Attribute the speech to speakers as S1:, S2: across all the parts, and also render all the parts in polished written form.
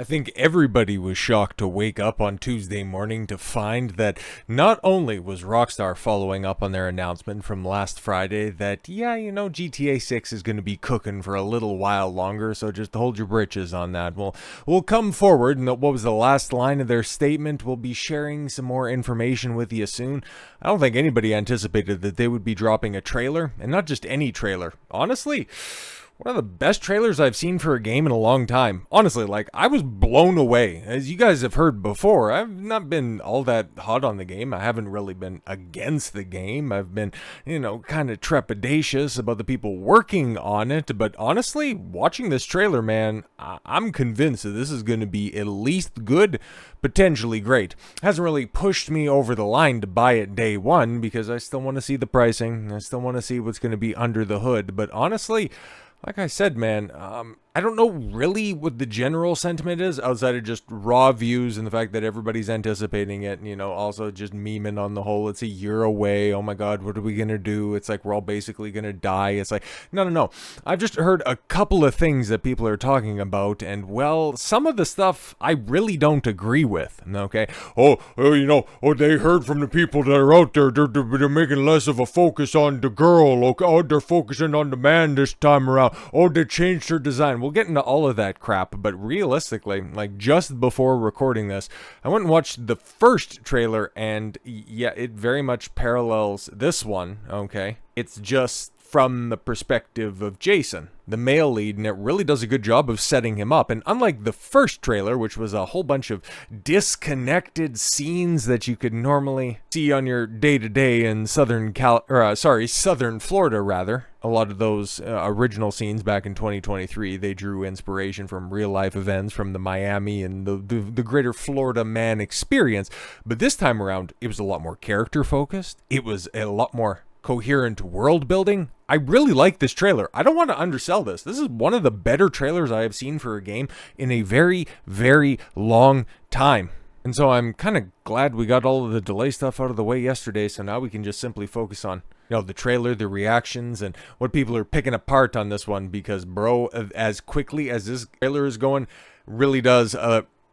S1: I think everybody was shocked to wake up on Tuesday morning to find that not only was Rockstar following up on their announcement from last Friday that, GTA 6 is going to be cooking for a little while longer, so just hold your britches on that. We'll come forward, and what was the last line of their statement? We'll be sharing some more information with you soon. I don't think anybody anticipated that they would be dropping a trailer, and not just any trailer. Honestly, one of the best trailers I've seen for a game in a long time. Honestly, I was blown away. As you guys have heard before, I've not been all that hot on the game. I haven't really been against the game. I've been, kind of trepidatious about the people working on it. But honestly, watching this trailer, man, I'm convinced that this is going to be at least good, potentially great. Hasn't really pushed me over the line to buy it day one because I still want to see the pricing. I still want to see what's going to be under the hood. But honestly, like I said, man, I don't know really what the general sentiment is outside of just raw views and the fact that everybody's anticipating it. And, also just memeing on the whole, it's a year away. Oh my God, what are we going to do? It's like we're all basically going to die. It's like, no. I've just heard a couple of things that people are talking about. And, well, some of the stuff I really don't agree with. Okay. They heard from the people that are out there. They're making less of a focus on the girl. Okay. Oh, they're focusing on the man this time around. Oh, they changed their design. We'll get into all of that crap, but realistically, just before recording this, I went and watched the first trailer, and yeah, it very much parallels this one, okay? It's just from the perspective of Jason, the male lead, and it really does a good job of setting him up. And unlike the first trailer, which was a whole bunch of disconnected scenes that you could normally see on your day-to-day in southern Florida, rather. A lot of those original scenes back in 2023, they drew inspiration from real-life events from the Miami and the greater Florida man experience. But this time around, it was a lot more character-focused. It was a lot more coherent world building. I really like this trailer. I don't want to undersell this. This is one of the better trailers I have seen for a game in a very, very long time. And so I'm kind of glad we got all of the delay stuff out of the way yesterday, so now we can just simply focus on the trailer, the reactions, and what people are picking apart on this one, because, bro, as quickly as this trailer is going, really does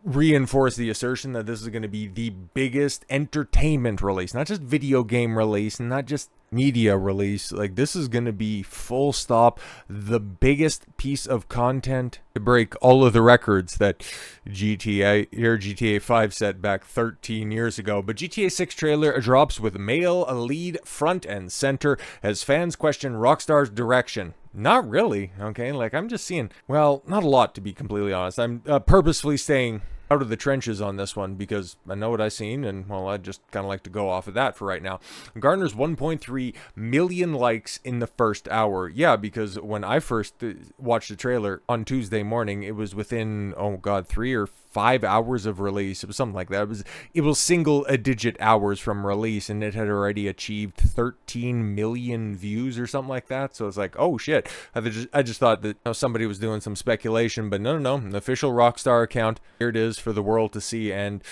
S1: reinforce the assertion that this is going to be the biggest entertainment release, not just video game release, and not just media release. This is going to be full stop the biggest piece of content to break all of the records that GTA 5 set back 13 years ago. But GTA 6 trailer drops with male lead front and center as fans question Rockstar's direction. Not really, okay? I'm just seeing, well, not a lot, to be completely honest. I'm purposefully staying out of the trenches on this one because I know what I've seen, and, well, I just kind of like to go off of that for right now. Garners 1.3 million likes in the first hour. Yeah, because when I first watched the trailer on Tuesday morning, it was within, 3 or 5 hours of release. It was something like that. It was single-digit hours from release, and it had already achieved 13 million views or something like that. So it's like, oh shit. I just thought that somebody was doing some speculation, but no. An official Rockstar account. Here it is for the world to see, and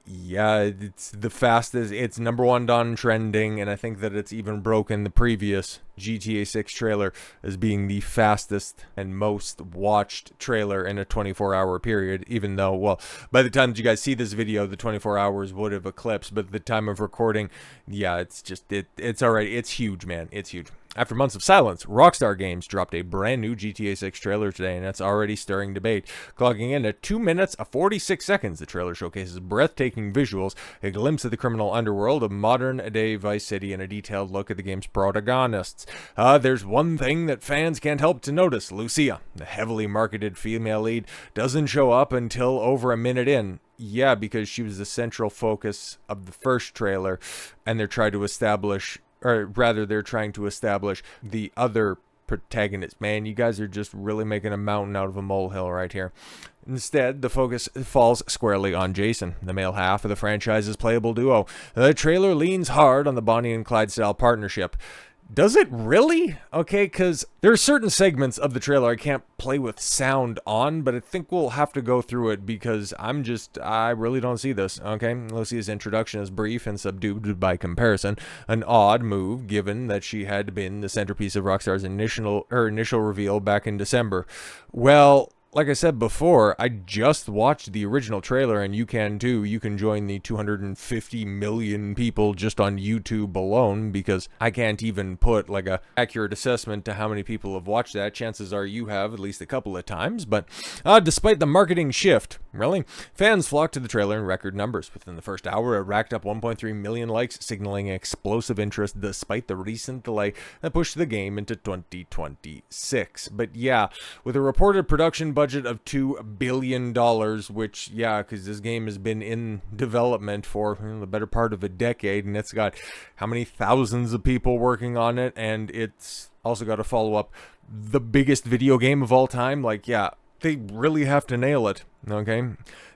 S1: yeah, it's the fastest. It's number one on trending, and I think that it's even broken the previous GTA 6 trailer as being the fastest and most watched trailer in a 24-hour period, even though, well, by the time that you guys see this video, the 24 hours would have eclipsed, but at the time of recording, yeah, it's already, it's huge, man. It's huge. After months of silence, Rockstar Games dropped a brand new GTA 6 trailer today, and that's already stirring debate. Clocking in at 2 minutes and 46 seconds, the trailer showcases breathtaking visuals, a glimpse of the criminal underworld of modern-day Vice City, and a detailed look at the game's protagonists. There's one thing that fans can't help to notice. Lucia, the heavily marketed female lead, doesn't show up until over a minute in. Yeah, because she was the central focus of the first trailer, and they're trying to establish the other protagonist. Man, you guys are just really making a mountain out of a molehill right here. Instead, the focus falls squarely on Jason, the male half of the franchise's playable duo. The trailer leans hard on the Bonnie and Clyde style partnership. Does it really? Okay, because there are certain segments of the trailer I can't play with sound on, but I think we'll have to go through it because I really don't see this, okay? Lucia's introduction is brief and subdued by comparison. An odd move, given that she had been the centerpiece of Rockstar's initial reveal back in December. Well, like I said before, I just watched the original trailer, and you can too. You can join the 250 million people just on YouTube alone, because I can't even put like a accurate assessment to how many people have watched that. Chances are you have at least a couple of times. But despite the marketing shift, really, fans flocked to the trailer in record numbers. Within the first hour, it racked up 1.3 million likes, signaling explosive interest despite the recent delay that pushed the game into 2026. But yeah, with a reported production budget of $2 billion, which, yeah, because this game has been in development for the better part of a decade, and it's got how many thousands of people working on it, and it's also got to follow up the biggest video game of all time. Like, yeah, they really have to nail it, okay?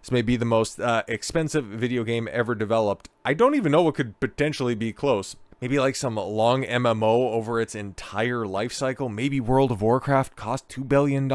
S1: This may be the most expensive video game ever developed. I don't even know what could potentially be close. Maybe like some long MMO over its entire life cycle. Maybe World of Warcraft cost $2 billion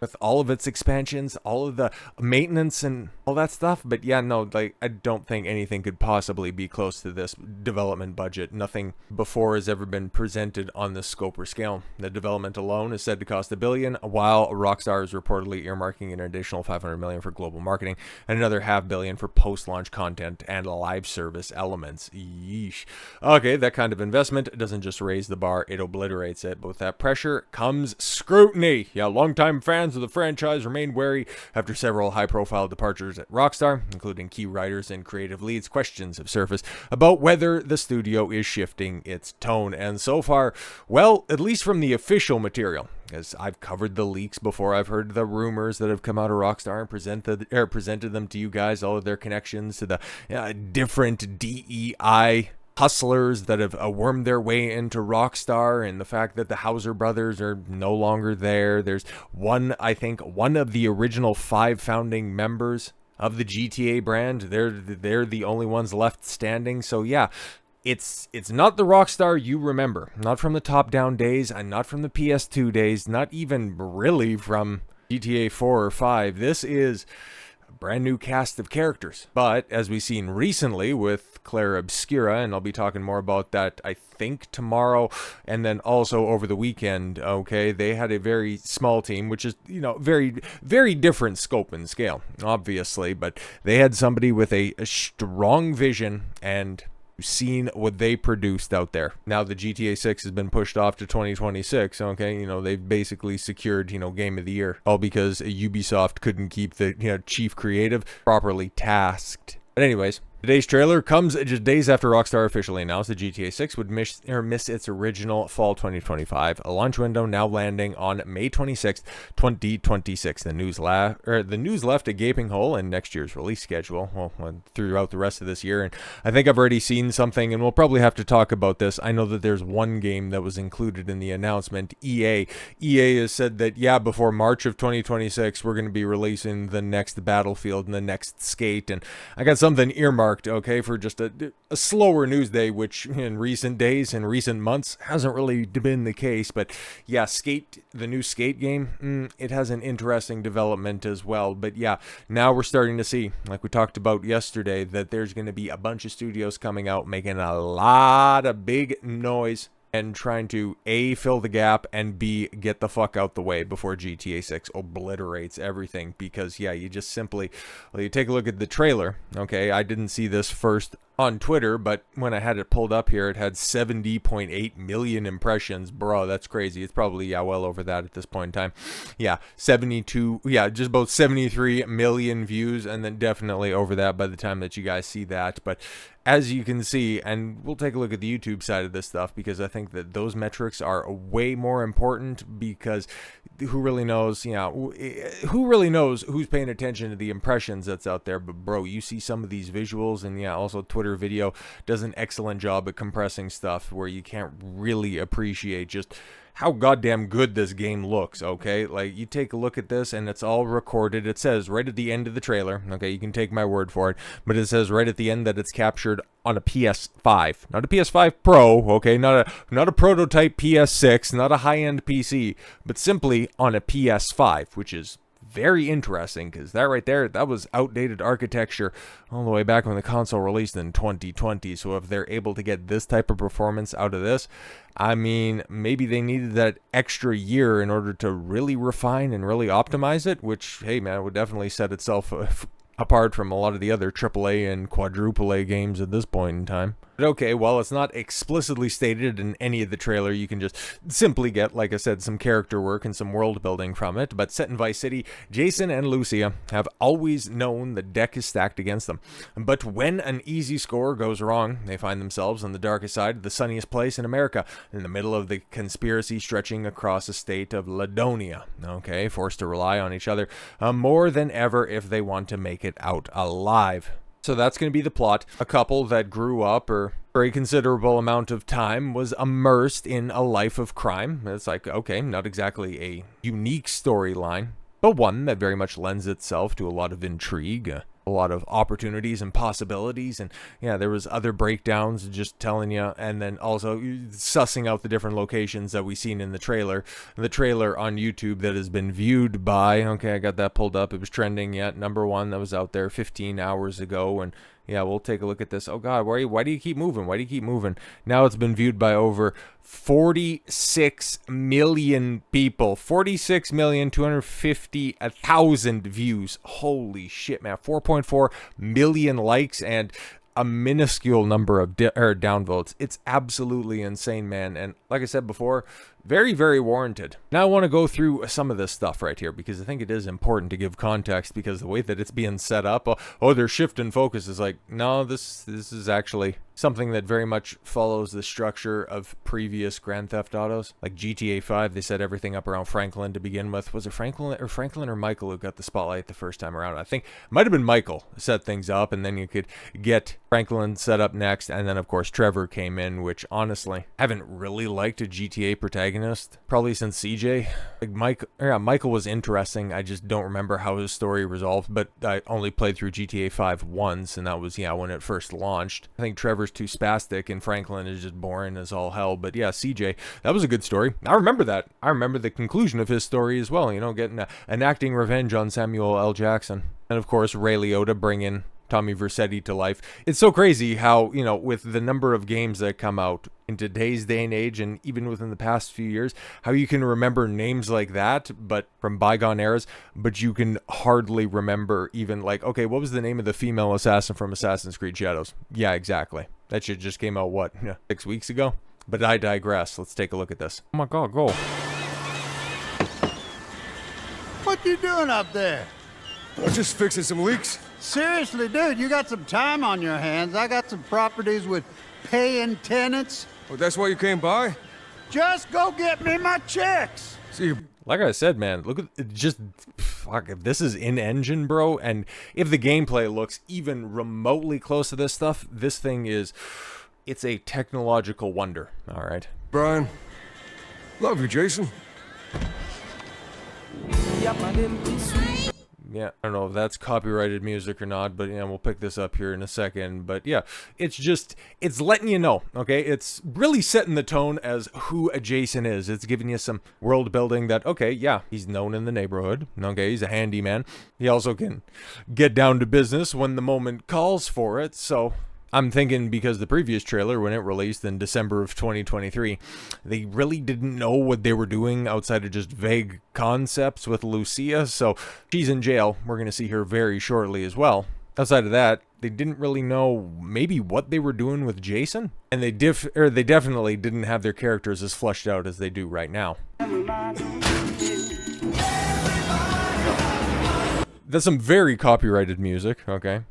S1: with all of its expansions, all of the maintenance and all that stuff. But yeah, no, like, I don't think anything could possibly be close to this development budget. Nothing before has ever been presented on this scope or scale. The development alone is said to cost $1 billion, while Rockstar is reportedly earmarking an additional $500 million for global marketing and another $500 million for post-launch content and live service elements. Yeesh. Okay, that kind of investment doesn't just raise the bar, it obliterates it. But with that pressure comes scrutiny. Yeah, longtime fans of the franchise remain wary after several high-profile departures at Rockstar, including key writers and creative leads. Questions have surfaced about whether the studio is shifting its tone. And so far, well, at least from the official material, as I've covered the leaks before, I've heard the rumors that have come out of Rockstar and presented them to you guys, all of their connections to the different DEI hustlers that have wormed their way into Rockstar, and the fact that the Hauser brothers are no longer there. There's one of the original 5 founding members of the GTA brand. They're the only ones left standing. So yeah, it's not the Rockstar you remember. Not from the top-down days, and not from the PS2 days, not even really from GTA 4 or 5. This is brand new cast of characters. But as we've seen recently with Claire Obscura, and I'll be talking more about that, I think, tomorrow, and then also over the weekend, okay, they had a very small team, which is, very, very different scope and scale, obviously, but they had somebody with a strong vision, and seen what they produced out there. Now the GTA 6 has been pushed off to 2026, okay? They've basically secured, Game of the Year, all because Ubisoft couldn't keep the, chief creative properly tasked. But anyways, today's trailer comes just days after Rockstar officially announced that GTA 6 would miss its original fall 2025 launch window, now landing on May 26th, 2026. The news left a gaping hole in next year's release schedule, well, throughout the rest of this year. And I think I've already seen something, and we'll probably have to talk about this. I know that there's one game that was included in the announcement. EA has said that, yeah, before March of 2026, we're going to be releasing the next Battlefield and the next Skate. And I got something earmarked, okay, for just a slower news day, which in recent days and recent months hasn't really been the case. But yeah, Skate, the new Skate game, it has an interesting development as well. But yeah, now we're starting to see, like we talked about yesterday, that there's going to be a bunch of studios coming out making a lot of big noise and trying to A, fill the gap, and B, get the fuck out the way before GTA 6 obliterates everything. Because yeah, you just simply, you take a look at the trailer, okay? I didn't see this first on Twitter, but when I had it pulled up here, it had 70.8 million impressions. Bro, that's crazy. It's probably, yeah, well over that at this point in time. Yeah, just about 73 million views, and then definitely over that by the time that you guys see that. But as you can see, and we'll take a look at the YouTube side of this stuff, because I think that those metrics are way more important, because who really knows, who really knows who's paying attention to the impressions that's out there. But bro, you see some of these visuals, and yeah, also Twitter video does an excellent job at compressing stuff where you can't really appreciate just how goddamn good this game looks, okay? Like, you take a look at this, and it's all recorded. It says right at the end of the trailer, okay, you can take my word for it, but it says right at the end that it's captured on a PS5. Not a PS5 Pro, okay? Not a prototype PS6, not a high-end PC, but simply on a PS5, which is very interesting, because that right there, that was outdated architecture all the way back when the console released in 2020. So if they're able to get this type of performance out of this, I mean, maybe they needed that extra year in order to really refine and really optimize it, which, hey man, would definitely set itself apart from a lot of the other AAA and quadruple A games at this point in time. But okay, while it's not explicitly stated in any of the trailer, you can just simply get, like I said, some character work and some world building from it. But set in Vice City, Jason and Lucia have always known the deck is stacked against them. But when an easy score goes wrong, they find themselves on the darkest side of the sunniest place in America, in the middle of the conspiracy stretching across the state of Ladonia. Okay, forced to rely on each other more than ever if they want to make it out alive. So that's going to be the plot. A couple that grew up, or for a considerable amount of time, was immersed in a life of crime. It's like, okay, not exactly a unique storyline, but one that very much lends itself to a lot of intrigue, a lot of opportunities and possibilities. And yeah, there was other breakdowns just telling you, and then also sussing out the different locations that we've seen in the trailer on YouTube that has been viewed by, okay, I got that pulled up, it was trending yet, #1 that was out there 15 hours ago. And yeah, we'll take a look at this. Oh god, why do you keep moving? Why do you keep moving? Now it's been viewed by over 46 million people. 46,250,000 views. Holy shit, man. 4.4 million likes and a minuscule number of downvotes. It's absolutely insane, man. And like I said before, very, very warranted. Now I want to go through some of this stuff right here, because I think it is important to give context, because the way that it's being set up, oh, their shift and focus is like, no, this is actually something that very much follows the structure of previous Grand Theft Autos. Like GTA 5, they set everything up around Franklin to begin with. Was it Franklin or Michael who got the spotlight the first time around? I think it might have been Michael set things up, and then you could get Franklin set up next, and then of course Trevor came in, which honestly, I haven't really liked a GTA protagonist probably since CJ. Like Michael was interesting. I just don't remember how his story resolved, but I only played through GTA 5 once, and that was, yeah, when it first launched. I think Trevor's too spastic and Franklin is just boring as all hell. But yeah, CJ, that was a good story. I remember that. I remember the conclusion of his story as well, you know, getting enacting revenge on Samuel L. Jackson. And of course, Ray Liotta bringing Tommy Vercetti to life. It's so crazy how, you know, with the number of games that come out in today's day and age, and even within the past few years, how you can remember names like that, but from bygone eras, but you can hardly remember even, like, okay, what was the name of the female assassin from Assassin's Creed Shadows? Yeah, exactly. That shit just came out, what, 6 weeks ago? But I digress. Let's take a look at this. Oh my god, go.
S2: What you doing up there?
S3: I'm just fixing some leaks.
S2: Seriously, dude, you got some time on your hands. I got some properties with paying tenants.
S3: Oh, that's why you came by?
S2: Just go get me my checks.
S3: See,
S1: like I said, man, look at it, just fuck, if this is in engine, bro, and if the gameplay looks even remotely close to this stuff, this thing is, it's a technological wonder. All right,
S3: Brian, love you, Jason.
S1: Yeah, I don't know if that's copyrighted music or not, but yeah, we'll pick this up here in a second. But yeah, it's letting you know, okay? It's really setting the tone as who Jason is. It's giving you some world building that, okay, yeah, he's known in the neighborhood. Okay, he's a handyman. He also can get down to business when the moment calls for it, so I'm thinking because the previous trailer, when it released in December of 2023, they really didn't know what they were doing outside of just vague concepts with Lucia, so she's in jail. We're going to see her very shortly as well. Outside of that, they didn't really know maybe what they were doing with Jason, and they definitely didn't have their characters as fleshed out as they do right now. That's some very copyrighted music, okay?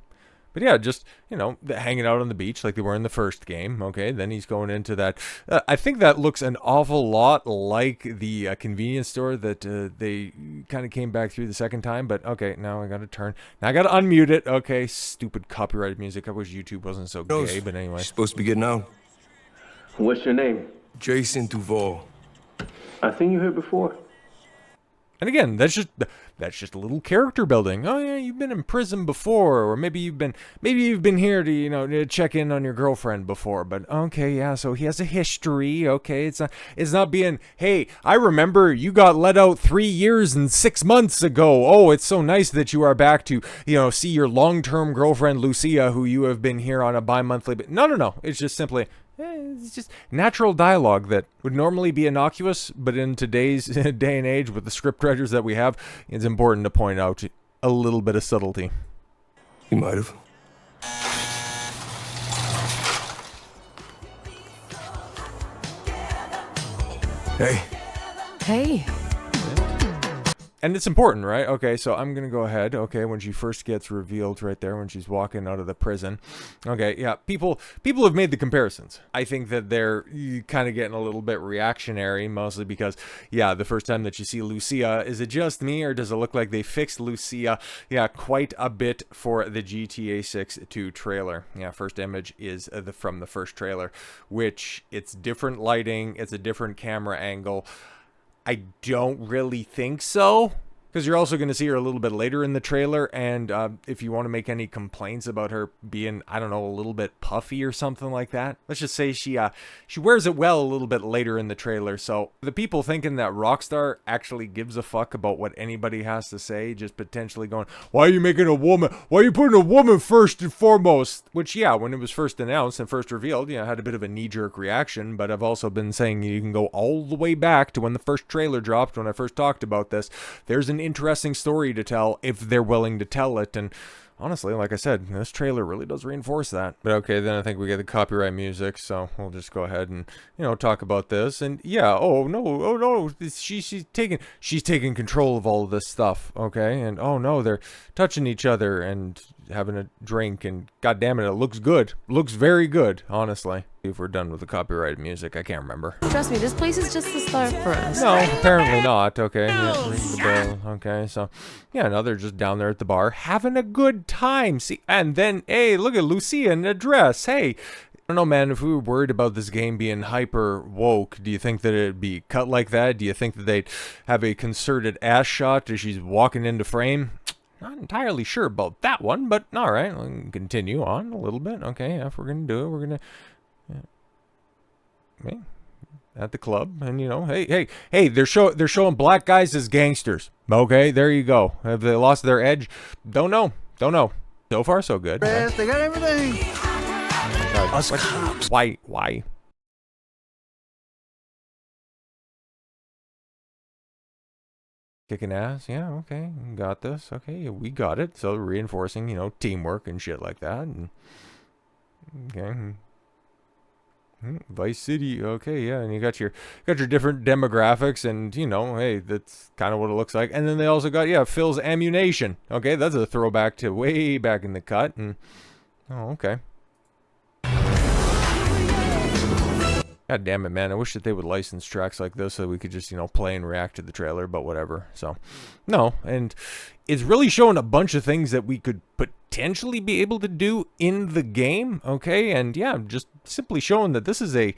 S1: But yeah, just, you know, hanging out on the beach like they were in the first game, okay? Then he's going into that. I think that looks an awful lot like the convenience store that they kind of came back through the second time. But okay, now I got to turn. Now I got to unmute it. Okay, stupid copyrighted music. I wish YouTube wasn't so gay, but anyway.
S3: You're supposed to be getting out.
S4: What's your name?
S3: Jason Duval.
S4: I seen you here before.
S1: And again, that's just a little character building. Oh yeah, you've been in prison before, or maybe you've been here to, to check in on your girlfriend before. But okay, yeah, so he has a history. Okay, it's not being, hey, I remember you got let out 3 years and 6 months ago. Oh, it's so nice that you are back to, see your long-term girlfriend Lucia, who you have been here on a bi-monthly. But no, it's just simply, it's just natural dialogue that would normally be innocuous, but in today's day and age with the script writers that we have, it's important to point out a little bit of subtlety.
S3: He might have. Hey.
S4: Hey.
S1: And it's important, right? Okay, so I'm going to go ahead, okay, when she first gets revealed right there, when she's walking out of the prison. Okay, yeah, people have made the comparisons. I think that they're kind of getting a little bit reactionary, mostly because, yeah, the first time that you see Lucia, is it just me, or does it look like they fixed Lucia, yeah, quite a bit for the GTA 6 2 trailer? Yeah, first image is from the first trailer, which it's different lighting, it's a different camera angle. I don't really think so, because you're also going to see her a little bit later in the trailer, and if you want to make any complaints about her being, I don't know, a little bit puffy or something like that, let's just say she wears it well a little bit later in the trailer. So the people thinking that Rockstar actually gives a fuck about what anybody has to say, just potentially going, why are you making a woman, why are you putting a woman first and foremost? Which, yeah, when it was first announced and first revealed, I had a bit of a knee-jerk reaction, but I've also been saying you can go all the way back to when the first trailer dropped, when I first talked about this. There's an interesting story to tell if they're willing to tell it, and honestly, like I said, this trailer really does reinforce that. But okay, then I think we get the copyright music, so we'll just go ahead and talk about this. And yeah, oh no, she's taking control of all of this stuff, okay? And oh no, they're touching each other and having a drink, and god damn it looks good, looks very good, honestly. If we're done with the copyrighted music, I can't remember.
S4: Trust me, this place is just the start for us.
S1: No, apparently not. Okay, yeah, ring the bell. Okay, so yeah, now they're just down there at the bar having a good time. See, and then hey, look at Lucia in a dress. Hey, I don't know, man, if we were worried about this game being hyper woke, do you think that it'd be cut like that? Do you think that they'd have a concerted ass shot as she's walking into frame? Not entirely sure about that one, but all right, we can continue on a little bit. Okay, yeah, if we're gonna do it, we're gonna at the club, and hey, they're showing black guys as gangsters. Okay, there you go. Have they lost their edge? Don't know. So far, so good.
S2: Yes, they got everything.
S3: Us cops.
S1: Why? Kicking ass? Yeah, okay. Got this. Okay, we got it. So reinforcing, teamwork and shit like that. And okay. Vice City. Okay, yeah. And you got your different demographics, and hey, that's kind of what it looks like. And then they also got Phil's ammunition. Okay, that's a throwback to way back in the cut. And oh, okay. God damn it, man. I wish that they would license tracks like this so we could just, play and react to the trailer, but whatever. So, no. And it's really showing a bunch of things that we could potentially be able to do in the game, okay? And yeah, just simply showing that this is a,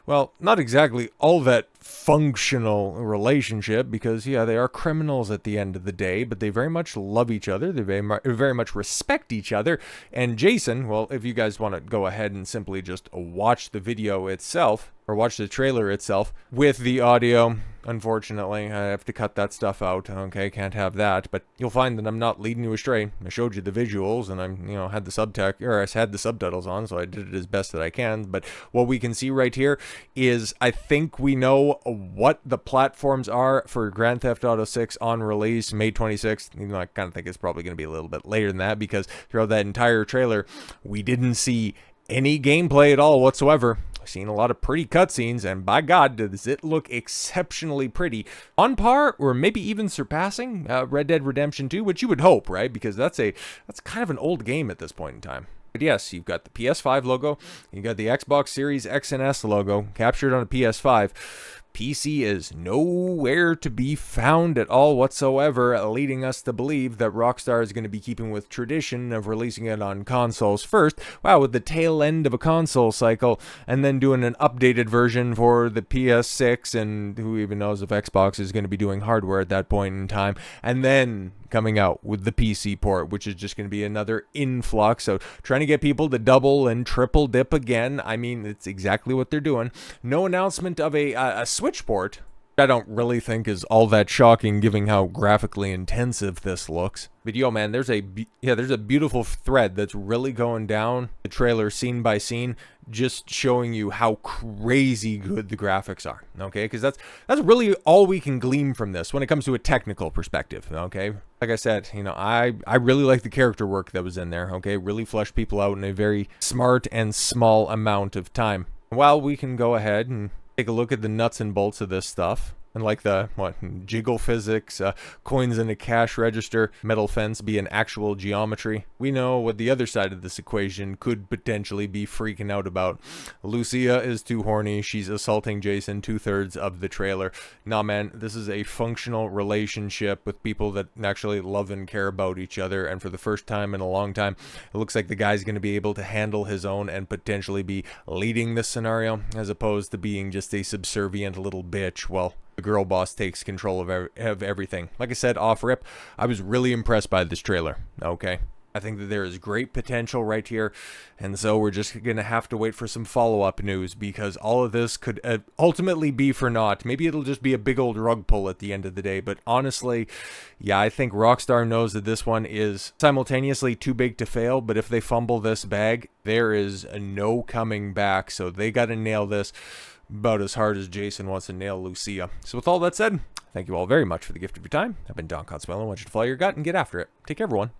S1: well, not exactly all that functional relationship, because yeah, they are criminals at the end of the day, but they very much love each other. They very much respect each other. And Jason, well, if you guys want to go ahead and simply just watch the video itself, or watch the trailer itself with the audio, unfortunately, I have to cut that stuff out. Okay, can't have that. But you'll find that I'm not leading you astray. I showed you the visuals, and I'm, had the I had the subtitles on, so I did it as best that I can. But what we can see right here is, I think we know what the platforms are for Grand Theft Auto 6 on release, May 26th. I kind of think it's probably going to be a little bit later than that, because throughout that entire trailer, we didn't see any gameplay at all whatsoever. Seen a lot of pretty cutscenes, and by God, does it look exceptionally pretty. On par, or maybe even surpassing Red Dead Redemption 2, which you would hope, right? Because that's kind of an old game at this point in time. But yes, you've got the PS5 logo, you got the Xbox Series X and S logo captured on a PS5. PC is nowhere to be found at all whatsoever, leading us to believe that Rockstar is going to be keeping with tradition of releasing it on consoles first, wow, with the tail end of a console cycle, and then doing an updated version for the PS6, and who even knows if Xbox is going to be doing hardware at that point in time, and then coming out with the PC port, which is just going to be another influx. So trying to get people to double and triple dip again. I mean, it's exactly what they're doing. No announcement of a Switch port. I don't really think is all that shocking, given how graphically intensive this looks. But yo, man, there's a beautiful thread that's really going down the trailer scene by scene, just showing you how crazy good the graphics are. Okay, because that's really all we can glean from this when it comes to a technical perspective. Okay, like I said, you know, I really like the character work that was in there. Okay, really fleshed people out in a very smart and small amount of time. While we can go ahead and take a look at the nuts and bolts of this stuff, and like the, jiggle physics, coins in a cash register, metal fence be an actual geometry. We know what the other side of this equation could potentially be freaking out about. Lucia is too horny. She's assaulting Jason 2/3 of the trailer. Nah, man, this is a functional relationship with people that actually love and care about each other. And for the first time in a long time, it looks like the guy's going to be able to handle his own and potentially be leading this scenario, as opposed to being just a subservient little bitch. Well, the girl boss takes control of everything. Like I said, off rip, I was really impressed by this trailer. Okay, I think that there is great potential right here, and so we're just gonna have to wait for some follow-up news, because all of this could ultimately be for naught. Maybe it'll just be a big old rug pull at the end of the day, but honestly, yeah, I think Rockstar knows that this one is simultaneously too big to fail, but if they fumble this bag, there is no coming back, so they gotta nail this about as hard as Jason wants to nail Lucia. So with all that said, thank you all very much for the gift of your time. I've been Don Consuelo. I want you to follow your gut and get after it. Take care, everyone.